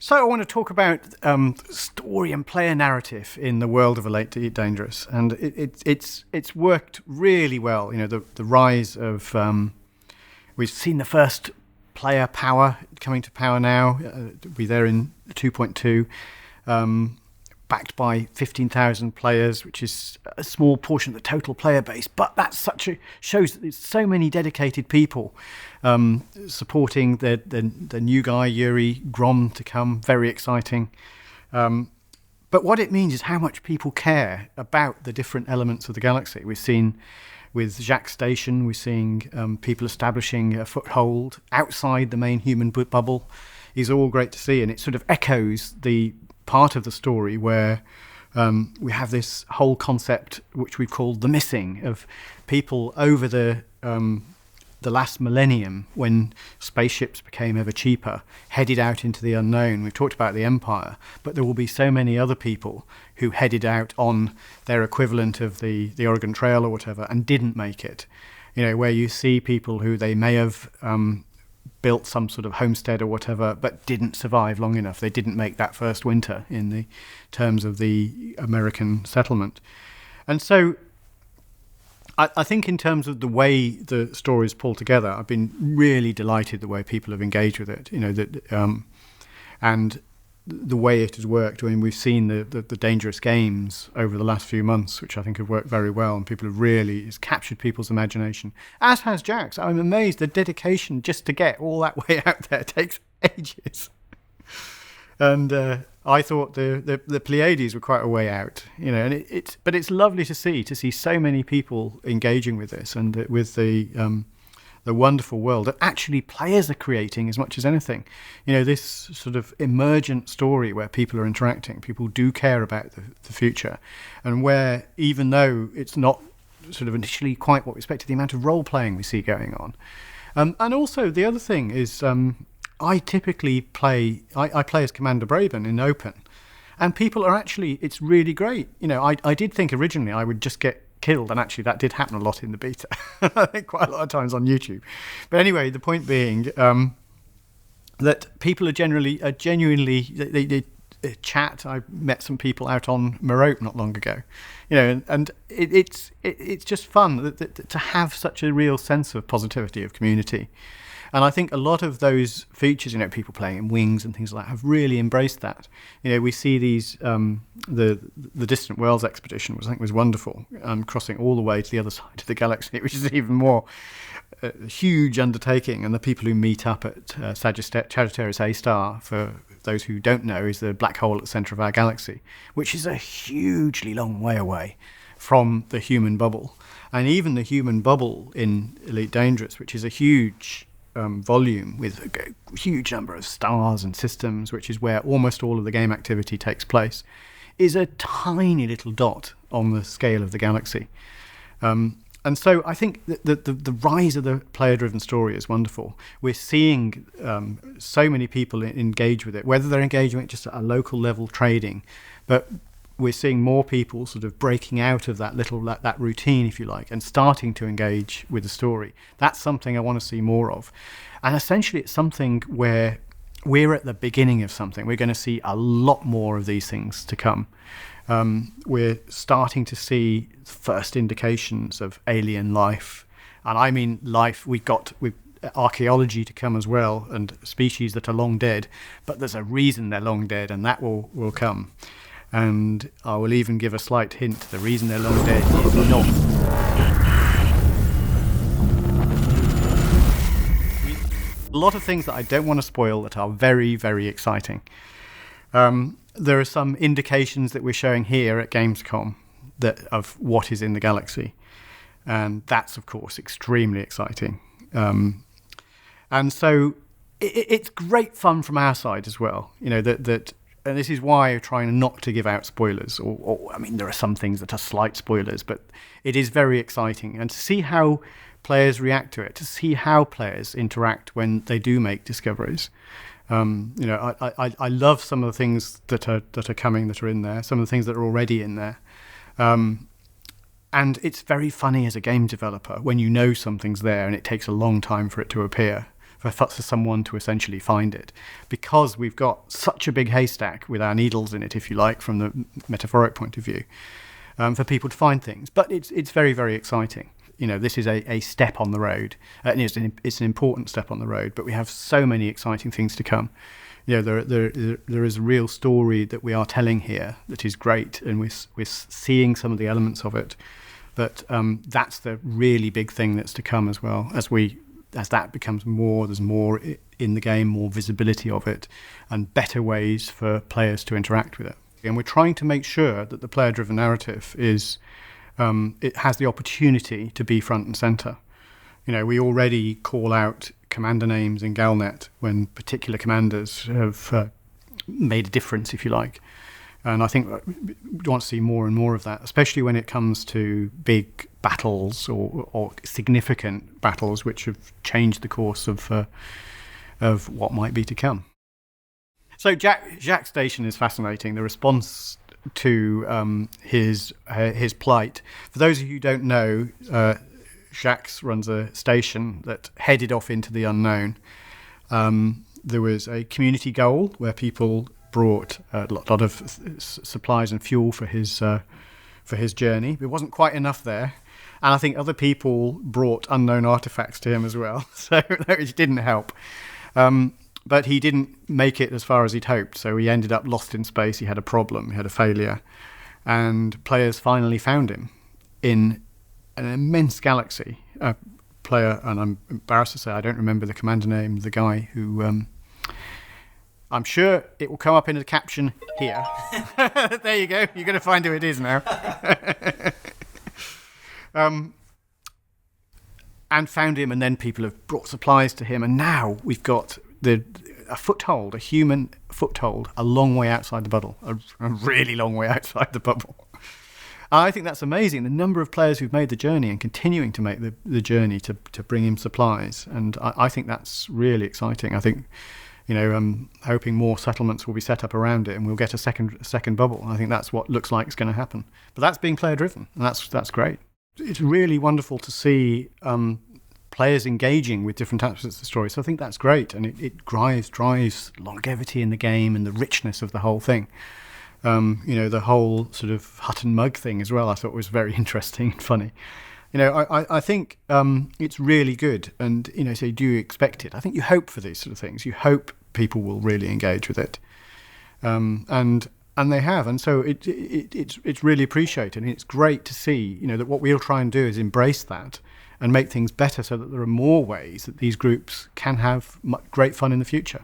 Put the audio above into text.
So I want to talk about story and player narrative in the world of Elite Dangerous, and it's worked really well. You know, the rise of we've seen the first player power coming to power now. We're there in 2.2, backed by 15,000 players, which is a small portion of the total player base. But that's shows that there's so many dedicated people supporting the new guy Yuri Grom to come. Very exciting. But what it means is how much people care about the different elements of the galaxy. We've seen with Jaques Station, we're seeing people establishing a foothold outside the main human bubble. Is all great to see, and it sort of echoes the part of the story where we have this whole concept which we've called the missing, of people over the last millennium, when spaceships became ever cheaper, headed out into the unknown. We've talked about the Empire, but there will be so many other people who headed out on their equivalent of the Oregon Trail or whatever and didn't make it. You know, where you see people who they may have built some sort of homestead or whatever, but didn't survive long enough. They didn't make that first winter in the terms of the American settlement. And so I think in terms of the way the stories pull together, I've been really delighted the way people have engaged with it, you know, that and the way it has worked. I mean, we've seen the Dangerous games over the last few months, which I think have worked very well, and people have really, it's captured people's imagination, as has Jaques. I'm amazed the dedication just to get all that way out there takes ages. And I thought the Pleiades were quite a way out, you know, and but it's lovely to see so many people engaging with this, and with the wonderful world that actually players are creating as much as anything. You know, this sort of emergent story where people are interacting, people do care about the future, and where, even though it's not sort of initially quite what we expected, the amount of role playing we see going on. And also the other thing is, I typically play as Commander Braben in open, and people are actually, it's really great. You know, I did think originally I would just get killed, and actually that did happen a lot in the beta. I think quite a lot of times on YouTube. But anyway, the point being that people are genuinely they chat. I met some people out on Merope not long ago, you know, and it's just fun to have such a real sense of positivity, of community. And I think a lot of those features, you know, people playing in Wings and things like that, have really embraced that. You know, we see these, the Distant Worlds expedition, which I think was wonderful, crossing all the way to the other side of the galaxy, which is even more a huge undertaking. And the people who meet up at Sagittarius A star, for those who don't know, is the black hole at the centre of our galaxy, which is a hugely long way away from the human bubble. And even the human bubble in Elite Dangerous, which is a huge volume with a huge number of stars and systems, which is where almost all of the game activity takes place, is a tiny little dot on the scale of the galaxy. And so I think that the rise of the player-driven story is wonderful. We're seeing so many people engage with it, whether they're engaging with it just at a local level trading, but we're seeing more people sort of breaking out of that routine, if you like, and starting to engage with the story. That's something I want to see more of. And essentially it's something where we're at the beginning of something. We're going to see a lot more of these things to come. We're starting to see first indications of alien life. And I mean life, with archaeology to come as well, and species that are long dead, but there's a reason they're long dead, and that will come. And I will even give a slight hint. The reason they're long dead is not... A lot of things that I don't want to spoil that are very, very exciting. There are some indications that we're showing here at GamesCom of what is in the galaxy. And that's, of course, extremely exciting. And so it's great fun from our side as well. You know, that and this is why I'm trying not to give out spoilers. Or I mean, there are some things that are slight spoilers, but it is very exciting. And to see how players react to it, to see how players interact when they do make discoveries. You know, I love some of the things that are coming, that are in there, some of the things that are already in there. And it's very funny as a game developer when you know something's there and it takes a long time for it to appear. for someone to essentially find it, because we've got such a big haystack with our needles in it, if you like, from the metaphoric point of view, for people to find things. But it's very, very exciting. This is a step on the road. It's an important step on the road, but we have so many exciting things to come. There is a real story that we are telling here that is great, and we're seeing some of the elements of it. But that's the really big thing that's to come as well. As that becomes more, there's more in the game, more visibility of it, and better ways for players to interact with it. And we're trying to make sure that the player-driven narrative it has the opportunity to be front and centre. We already call out commander names in Galnet when particular commanders have made a difference, if you like. And I think we want to see more and more of that, especially when it comes to big battles or significant battles which have changed the course of what might be to come. So Jaques Station is fascinating. The response to his plight. For those of you who don't know, Jaques runs a station that headed off into the unknown. There was a community goal where people brought a lot of supplies and fuel for his journey. It wasn't quite enough there, and I think other people brought unknown artifacts to him as well, so which didn't help. But he didn't make it as far as he'd hoped, so he ended up lost in space. He had a problem, he had a failure, and players finally found him in an immense galaxy. A player, and I'm embarrassed to say I don't remember the commander name, the guy who... I'm sure it will come up in the caption here. There you go. You're going to find who it is now. And found him, and then people have brought supplies to him, and now we've got a human foothold, a long way outside the bubble, a really long way outside the bubble. I think that's amazing, the number of players who've made the journey and continuing to make the journey to bring him supplies, and I think that's really exciting. I think... I'm hoping more settlements will be set up around it, and we'll get a second bubble. I think that's what looks like is going to happen. But that's being player driven, and that's great. It's really wonderful to see players engaging with different aspects of the story. So I think that's great, and it drives longevity in the game and the richness of the whole thing. The whole sort of hut and mug thing as well, I thought was very interesting and funny. I think it's really good, and so do you expect it? I think you hope for these sort of things. You hope people will really engage with it, and they have, and so it's really appreciated, and it's great to see that what we'll try and do is embrace that and make things better, so that there are more ways that these groups can have great fun in the future.